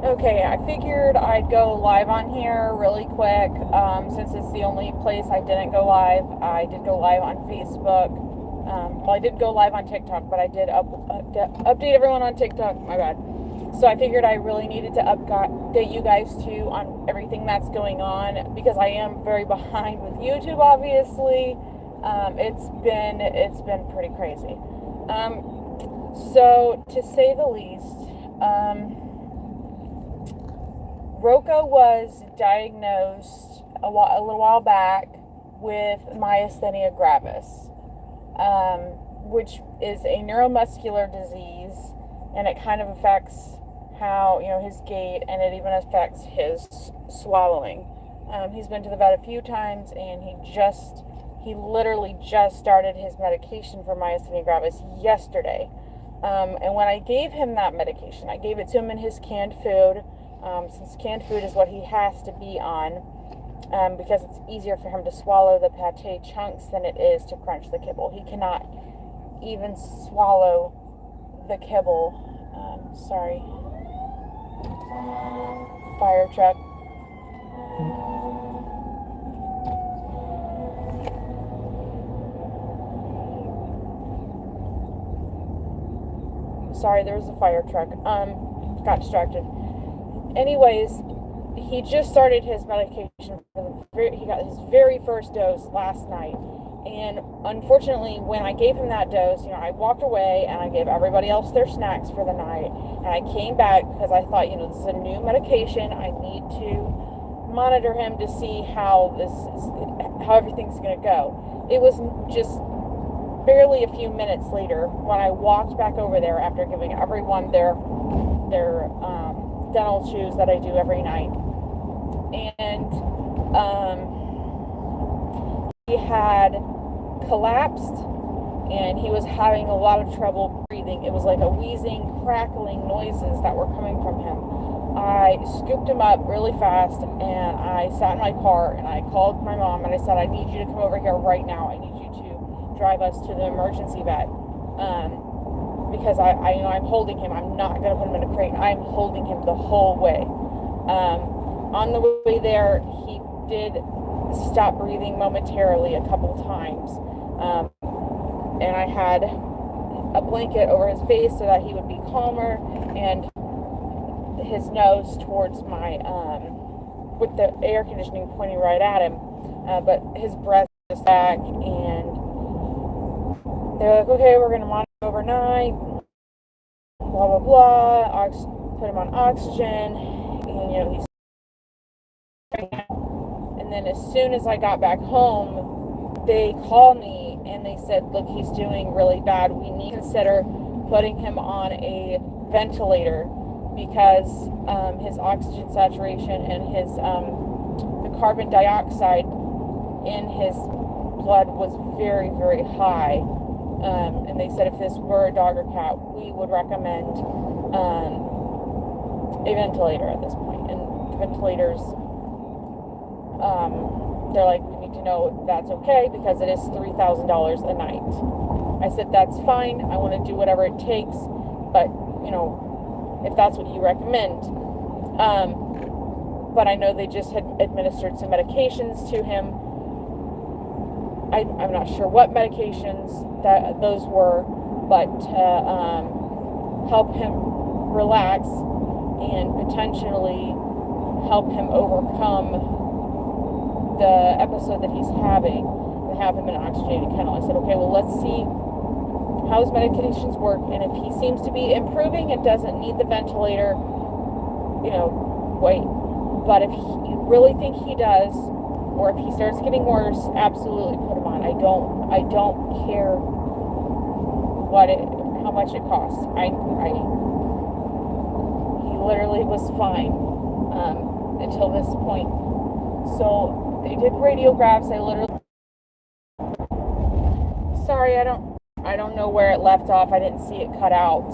Okay, I figured I'd go live on here really quick. Since it's the only place I didn't go live. I did go live on Facebook. Well, I did go live on TikTok, but I did update everyone on TikTok. My bad. So I figured I really needed to update you guys too on everything that's going on, because I am very behind with YouTube. Obviously, it's been pretty crazy. So to say the least. Roka was diagnosed a little while back with myasthenia gravis, which is a neuromuscular disease, and it kind of affects how, his gait, and it even affects his swallowing. He's been to the vet a few times, and he literally just started his medication for myasthenia gravis yesterday. And when I gave him that medication, I gave it to him in his canned food, since canned food is what he has to be on, because it's easier for him to swallow the pate chunks than it is to crunch the kibble. He cannot even swallow the kibble. Sorry. Fire truck. Sorry, there was a fire truck. Got distracted. Anyways, he just started his medication. He got his very first dose last night. And unfortunately, when I gave him that dose, I walked away and I gave everybody else their snacks for the night. And I came back because I thought, this is a new medication. I need to monitor him to see how everything's going to go. It was just barely a few minutes later when I walked back over there after giving everyone their dental chews that I do every night. And he had collapsed, and he was having a lot of trouble breathing. It was like a wheezing, crackling noises that were coming from him. I scooped him up really fast, and I sat in my car, and I called my mom, and I said, I need you to come over here right now. I need you to drive us to the emergency vet, because I'm holding him. I'm not going to put him in a crate. I'm holding him the whole way. On the way there, he did stop breathing momentarily a couple times, and I had a blanket over his face so that he would be calmer, and his nose towards my with the air conditioning pointing right at him, but his breath was back, and they're like, okay, we're going to monitor overnight, blah blah blah, put him on oxygen, and he's. And then as soon as I got back home, they called me and they said, look, he's doing really bad. We need to consider putting him on a ventilator, because his oxygen saturation and his the carbon dioxide in his blood was very, very high. And they said if this were a dog or cat, we would recommend a ventilator at this point. And ventilators, they're like, we need to know if that's okay, because it is $3,000 a night. I said, that's fine. I want to do whatever it takes, but if that's what you recommend. But I know they just had administered some medications to him. I'm not sure what medications those were, but to help him relax and potentially help him overcome the episode that he's having, and have him in an oxygenated kennel. I said, okay, well, let's see how his medications work, and if he seems to be improving and doesn't need the ventilator, wait. But if you really think he does, or if he starts getting worse, absolutely put him on. I don't care how much it costs. He literally was fine until this point. So they did radiographs. Sorry, I don't know where it left off. I didn't see it cut out.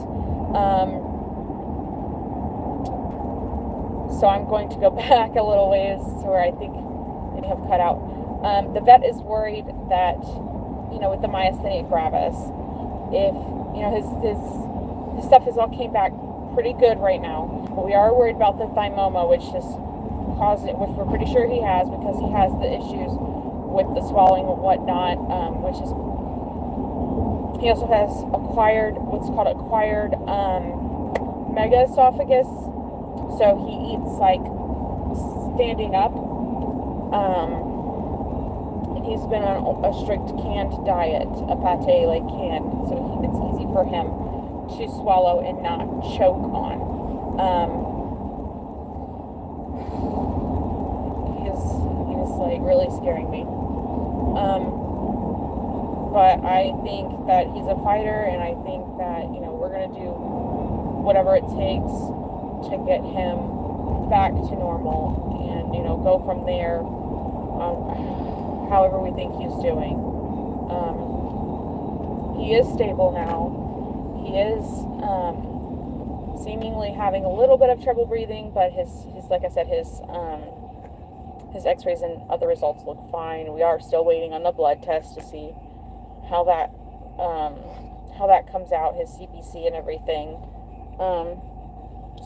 So I'm going to go back a little ways to where I think it have cut out. The vet is worried that, with the myasthenia gravis, if, his stuff all came back pretty good right now. But we are worried about the thymoma, which is causing, which we're pretty sure he has because he has the issues with the swallowing and whatnot, which is, he also has what's called acquired mega esophagus. So he eats like standing up. And he's been on a strict canned diet, a pate like canned, so it's easy for him to swallow and not choke on. He's like really scaring me. But I think that he's a fighter, and I think that, you know, we're gonna do whatever it takes to get him back to normal, and, you know, go from there. However we think he's doing. He is stable now. He is seemingly having a little bit of trouble breathing, but his like I said, his x-rays and other results look fine. We are still waiting on the blood test to see how that comes out, his CBC and everything.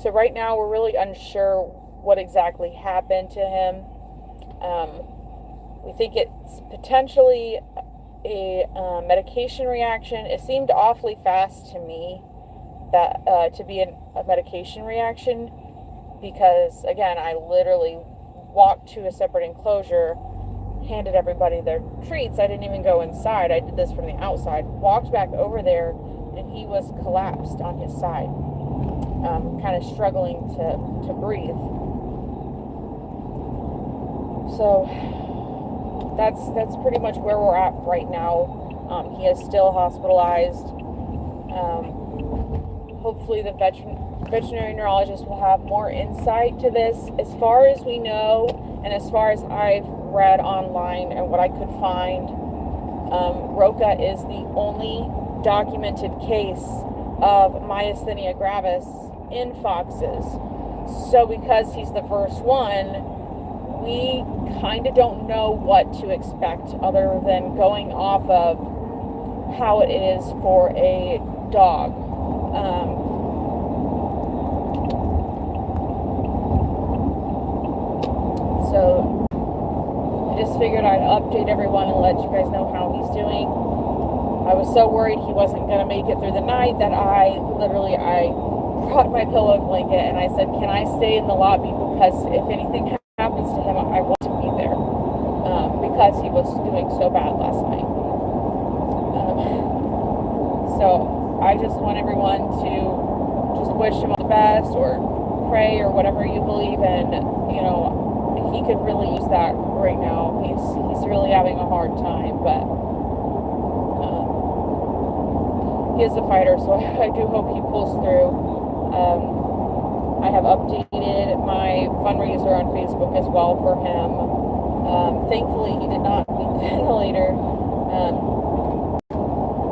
So right now we're really unsure what exactly happened to him. We think it's potentially a medication reaction. It seemed awfully fast to me that to be a medication reaction, because again, I literally walked to a separate enclosure, handed everybody their treats. I didn't even go inside. I did this from the outside. Walked back over there, and he was collapsed on his side, kind of struggling to breathe. So that's pretty much where we're at right now. He is still hospitalized. Hopefully the veterinary neurologist will have more insight to this. As far as we know, and as far as I've read online and what I could find, Roka is the only documented case of myasthenia gravis in foxes. So because he's the first one, we kind of don't know what to expect other than going off of how it is for a dog. So I just figured I'd update everyone and let you guys know how he's doing. I was so worried he wasn't going to make it through the night that I brought my pillow blanket and I said, can I stay in the lobby, because if anything happens to him, I want to be there, because he was doing so bad last night. So I just want everyone to just wish him all the best, or pray, or whatever you believe in. You know, he could really use that right now. He's really having a hard time, but he is a fighter, so I do hope he pulls through. I have updated my fundraiser on Facebook as well for him. Thankfully, he did not need the ventilator,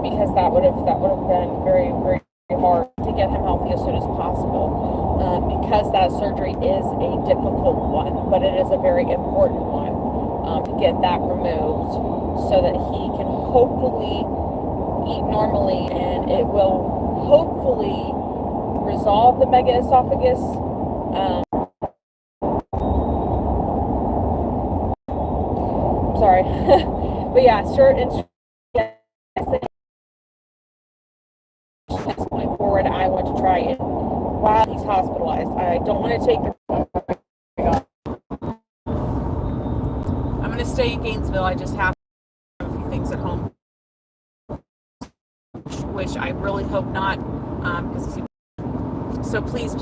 because that would have been very, very hard to get him healthy as soon as possible. Because that surgery is a difficult one, but it is a very important one, to get that removed so that he can hopefully eat normally, and it will hopefully resolve the mega esophagus. Sorry. But yeah, short and sweet, going forward, I want to try it while he's hospitalized. I don't want to take the... I'm going to stay in Gainesville. I just have a few things at home, which I really hope not, because so please